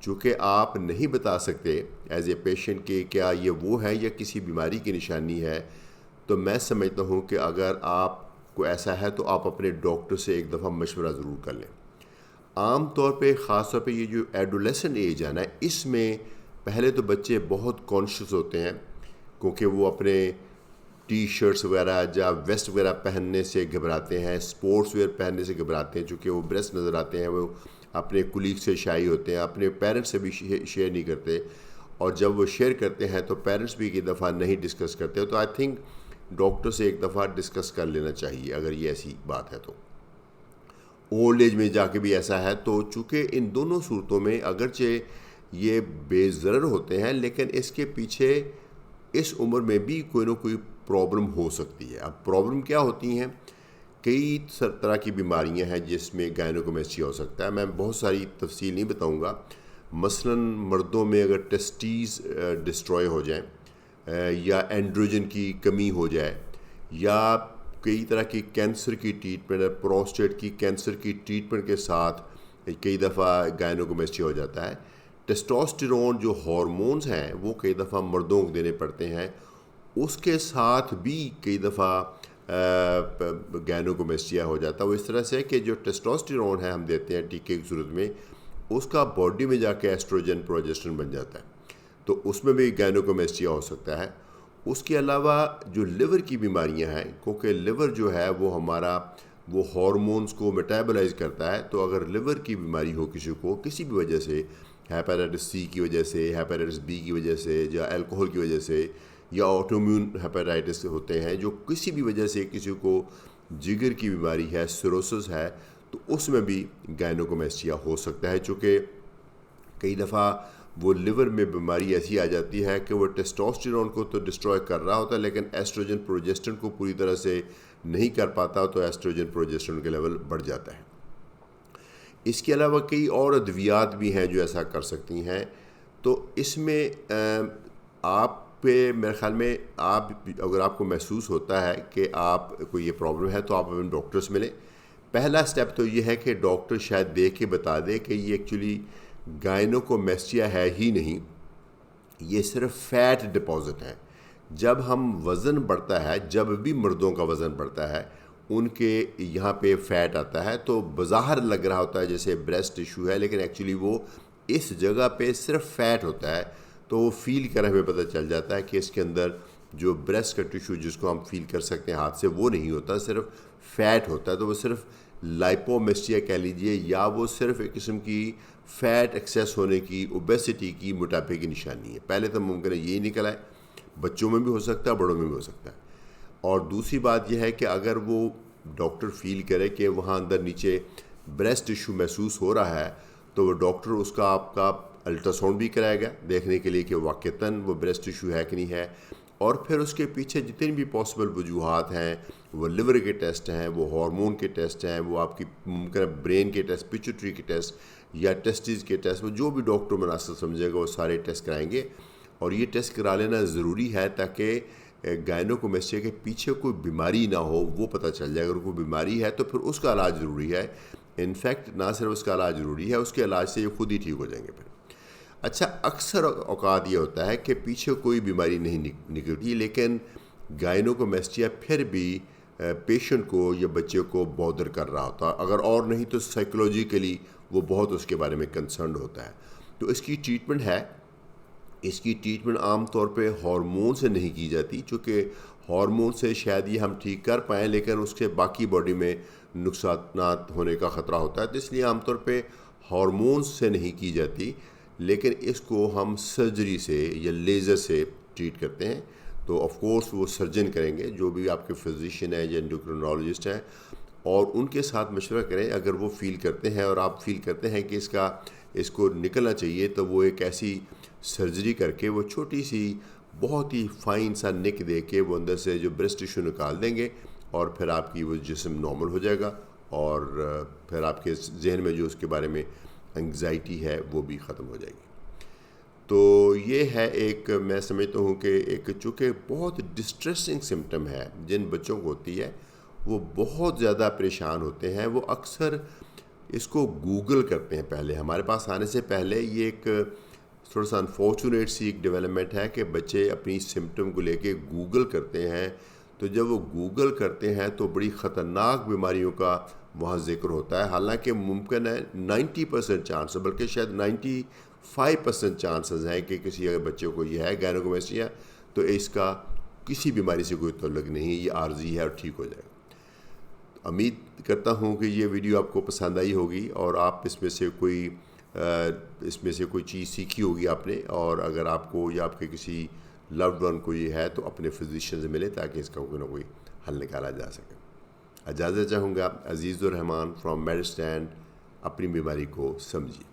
چونکہ آپ نہیں بتا سکتے ایز اے پیشنٹ کہ کیا یہ وہ ہے یا کسی بیماری کی نشانی ہے، تو میں سمجھتا ہوں کہ اگر آپ کو ایسا ہے تو آپ اپنے ڈاکٹر سے ایک دفعہ مشورہ ضرور کر لیں۔ عام طور پہ خاص طور پہ یہ جو ایڈولیسنٹ ایج ہے نا، اس میں پہلے تو بچے بہت کانشیس ہوتے ہیں، کیونکہ وہ اپنے ٹی شرٹس وغیرہ یا ویسٹ وغیرہ پہننے سے گھبراتے ہیں، سپورٹس ویئر پہننے سے گھبراتے ہیں، چونکہ وہ بریسٹ نظر آتے ہیں، وہ اپنے کولیگ سے شائع ہوتے ہیں، اپنے پیرنٹس سے بھی شیئر نہیں کرتے، اور جب وہ شیئر کرتے ہیں تو پیرنٹس بھی ایک دفعہ نہیں ڈسکس کرتے، تو آئی تھنک ڈاکٹر سے ایک دفعہ ڈسکس کر لینا چاہیے اگر یہ ایسی بات ہے تو۔ اولڈ ایج میں جا کے بھی ایسا ہے تو چونکہ ان دونوں صورتوں میں اگرچہ یہ بے ضرر ہوتے ہیں، لیکن اس کے پیچھے اس عمر میں بھی کوئی نہ کوئی پرابلم ہو سکتی ہے۔ اب پرابلم کیا ہوتی ہیں؟ کئی طرح کی بیماریاں ہیں جس میں گائنوکومیسٹیا ہو سکتا ہے، میں بہت ساری تفصیل نہیں بتاؤں گا۔ مثلا مردوں میں اگر ٹیسٹیز ڈسٹروائے ہو جائیں، یا اینڈروجن کی کمی ہو جائے، یا کئی طرح کی کینسر کی ٹریٹمنٹ، پروسٹیٹ کی کینسر کی ٹریٹمنٹ کے ساتھ کئی دفعہ گائنوکومیسٹیا ہو جاتا ہے۔ ٹیسٹوسٹیرون جو ہارمونز ہیں وہ کئی دفعہ مردوں کو دینے پڑتے ہیں، اس کے ساتھ بھی کئی دفعہ گائنوکومیسٹیا ہو جاتا ہے۔ وہ اس طرح سے کہ جو ٹیسٹوسٹیرون ہے ہم دیتے ہیں ٹیکے کی صورت میں، اس کا باڈی میں جا کے ایسٹروجن پروجسٹرون بن جاتا ہے، تو اس میں بھی گائنوکومیسٹیا ہو سکتا ہے۔ اس کے علاوہ جو لیور کی بیماریاں ہیں، کیونکہ لیور جو ہے وہ ہمارا وہ ہارمونز کو میٹابلائز کرتا ہے، تو اگر لیور کی بیماری ہو کسی کو کسی بھی وجہ سے، ہیپیٹائٹس سی کی وجہ سے، ہیپیٹائٹس بی کی وجہ سے، یا الکوہل کی وجہ سے، یا آٹومیون ہیپیٹائٹس ہوتے ہیں، جو کسی بھی وجہ سے کسی کو جگر کی بیماری ہے، سیروسس ہے، تو اس میں بھی گائنوکومیسٹیا ہو سکتا ہے، چونکہ کئی دفعہ وہ لیور میں بیماری ایسی آ جاتی ہے کہ وہ ٹیسٹوسٹیرون کو تو ڈسٹروائے کر رہا ہوتا ہے، لیکن ایسٹروجن پروجسٹرون کو پوری طرح سے نہیں کر پاتا، تو ایسٹروجن پروجسٹرون کے لیول بڑھ جاتا ہے۔ اس کے علاوہ کئی اور ادویات بھی ہیں جو ایسا کر سکتی ہیں، تو اس میں آپ پہ میرے خیال میں اگر آپ کو محسوس ہوتا ہے کہ آپ کو یہ پرابلم ہے تو آپ اپنے ڈاکٹر سے ملیں۔ پہلا سٹیپ تو یہ ہے کہ ڈاکٹر شاید دیکھ کے بتا دے کہ یہ ایکچولی گائنوکومیسٹیا ہے ہی نہیں، یہ صرف فیٹ ڈپازٹ ہے۔ جب ہم وزن بڑھتا ہے، جب بھی مردوں کا وزن بڑھتا ہے، ان کے یہاں پہ فیٹ آتا ہے، تو بظاہر لگ رہا ہوتا ہے جیسے بریسٹ ٹیشو ہے، لیکن ایکچولی وہ اس جگہ پہ صرف فیٹ ہوتا ہے، تو وہ فیل کر ہمیں پتہ چل جاتا ہے کہ اس کے اندر جو بریسٹ کا ٹیشو جس کو ہم فیل کر سکتے ہیں ہاتھ سے، وہ نہیں ہوتا، صرف فیٹ ہوتا ہے، تو وہ صرف لائپومیسٹیا کہہ لیجئے، یا وہ صرف ایک قسم کی فیٹ ایکسیس ہونے کی، اوبیسٹی کی، موٹاپے کی نشانی ہے۔ پہلے تو ممکن ہے یہی نکل آئے، بچوں میں بھی ہو سکتا ہے، بڑوں میں بھی ہو سکتا ہے۔ اور دوسری بات یہ ہے کہ اگر وہ ڈاکٹر فیل کرے کہ وہاں اندر نیچے بریسٹ ٹیشو محسوس ہو رہا ہے، تو وہ ڈاکٹر اس کا آپ کا الٹراساؤنڈ بھی کرائے گا دیکھنے کے لیے کہ واقعتاً وہ بریسٹ ٹیشو ہے کہ نہیں ہے، اور پھر اس کے پیچھے جتنی بھی پاسبل وجوہات ہیں، وہ لیور کے ٹیسٹ ہیں، وہ ہارمون کے ٹیسٹ ہیں، وہ آپ کی ممکن برین کے ٹیسٹ، پیچوٹری کے ٹیسٹ، یا ٹیسٹیز کے ٹیسٹ، وہ جو بھی ڈاکٹر مناسب سمجھے گا وہ سارے ٹیسٹ کرائیں گے۔ اور یہ ٹیسٹ کرا لینا ضروری ہے تاکہ گائنوکومیسٹیا کے پیچھے کوئی بیماری نہ ہو، وہ پتہ چل جائے۔ اگر کوئی بیماری ہے تو پھر اس کا علاج ضروری ہے، انفیکٹ نہ صرف اس کا علاج ضروری ہے، اس کے علاج سے یہ خود ہی ٹھیک ہو جائیں گے پھر۔ اچھا، اکثر اوقات یہ ہوتا ہے کہ پیچھے کوئی بیماری نہیں نکلتی، لیکن گائنوکومیسٹیا پھر بھی پیشنٹ کو یا بچے کو بودر کر رہا ہوتا ہے، اگر اور نہیں تو سائیکولوجیکلی وہ بہت اس کے بارے میں کنسرنڈ ہوتا ہے۔ تو اس کی ٹریٹمنٹ ہے، اس کی ٹریٹمنٹ عام طور پہ ہارمون سے نہیں کی جاتی، چونکہ ہارمون سے شاید یہ ہم ٹھیک کر پائیں، لیکن اس کے باقی باڈی میں نقصانات ہونے کا خطرہ ہوتا ہے، تو اس لیے عام طور پہ ہارمون سے نہیں کی جاتی، لیکن اس کو ہم سرجری سے یا لیزر سے ٹریٹ کرتے ہیں۔ تو آف کورس وہ سرجن کریں گے، جو بھی آپ کے فزیشین ہیں یا انڈوکرینالوجسٹ ہیں، اور ان کے ساتھ مشورہ کریں۔ اگر وہ فیل کرتے ہیں اور آپ فیل کرتے ہیں کہ اس کو نکلنا چاہیے، تو وہ ایک ایسی سرجری کر کے وہ چھوٹی سی بہت ہی فائن سا نک دے کے وہ اندر سے جو بریسٹ ٹیشو نکال دیں گے، اور پھر آپ کی وہ جسم نارمل ہو جائے گا، اور پھر آپ کے ذہن میں جو اس کے بارے میں انگزائٹی ہے وہ بھی ختم ہو جائے گی۔ تو یہ ہے ایک، میں سمجھتا ہوں کہ ایک چونکہ بہت ڈسٹریسنگ سمٹم ہے جن بچوں کو ہوتی ہے، وہ بہت زیادہ پریشان ہوتے ہیں، وہ اکثر اس کو گوگل کرتے ہیں پہلے. ہمارے پاس آنے سے پہلے یہ ایک تھوڑا سا انفارچونیٹ سی ایک ڈیولپمنٹ ہے کہ بچے اپنی سمٹم کو لے کے گوگل کرتے ہیں. تو جب وہ گوگل کرتے ہیں تو بڑی خطرناک بیماریوں کا وہاں ذکر ہوتا ہے. حالانکہ ممکن ہے 90% چانس، بلکہ شاید 95% چانسز ہیں کہ کسی اگر بچے کو یہ ہے گائنوکومیسٹیا تو اس کا کسی بیماری سے کوئی تعلق نہیں، یہ عارضی ہے اور ٹھیک ہو جائے گا. امید کرتا ہوں کہ یہ ویڈیو آپ کو پسند آئی ہوگی اور آپ اس میں سے کوئی چیز سیکھی ہوگی آپ نے. اور اگر آپ کو یا آپ کے کسی لوڈ ون کو یہ ہے تو اپنے فزیشین سے ملے تاکہ اس کا کوئی نہ کوئی حل نکالا جا سکے. اجازت چاہوں گا. عزیز الرحمان فرام میڈ اسٹینڈ. اپنی بیماری کو سمجھیے.